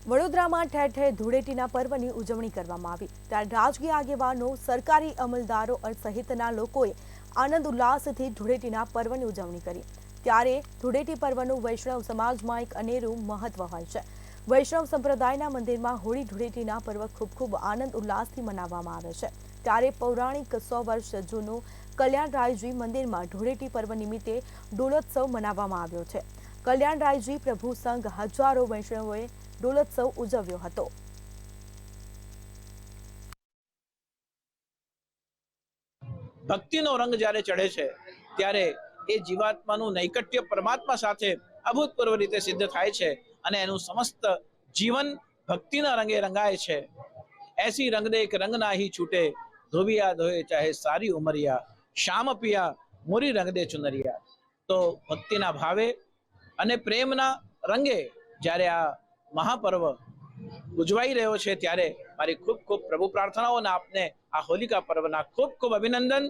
વડોદરામાં ઠેર ઠેર ધૂળેટીના પર્વની ઉજવણી કરવામાં આવી ત્યારે રાજકીય આગેવાનો, સરકારી અમલદારો સહિતના લોકોએ આનંદ ઉલ્લાસથી ધૂળેટીના પર્વની ઉજવણી કરી। ત્યારે ધૂળેટી પર્વનું વૈષ્ણવ સમાજમાં એક અનેરું મહત્વ હોય છે। વૈષ્ણવ સંપ્રદાયના મંદિરમાં હોળી ધૂળેટીના પર્વ ખૂબ આનંદ ઉલ્લાસથી મનાવવામાં આવે છે। ત્યારે પૌરાણિક 100 વર્ષ જૂનું કલ્યાણરાયજી મંદિરમાં ધૂળેટી પર્વ નિમિત્તે ડોલોત્સવ મનાવવામાં આવ્યો છે। કલ્યાણરાયજી પ્રભુ સંઘ હજારો વૈષ્ણવોએ ડોલોત્સવ ઉજવ્યો હતો। ભક્તિનો રંગ જ્યારે ચડે છે ત્યારે એ જીવાત્માનું નૈકટ્ય પરમાત્મા સાથે અભૂતપૂર્વ રીતે સિદ્ધ થાય છે અને એનું સમસ્ત જીવન ભક્તિના રંગે રંગાય છે। એસી રંગ દે કે રંગ નાહી છૂટે, ધોબિયા ધોએ ચાહે સારી ઉમરિયા, શ્યામ પિયા મોરી રંગ દે ચુનરિયા। તો ભક્તિના ભાવે અને પ્રેમના રંગે જ્યારે આ મહાપર્વ ઉજવાઈ રહ્યો છે ત્યારે મારી ખૂબ પ્રભુ પ્રાર્થનાઓ અને આપને આ હોલિકા પર્વના ખૂબ અભિનંદન।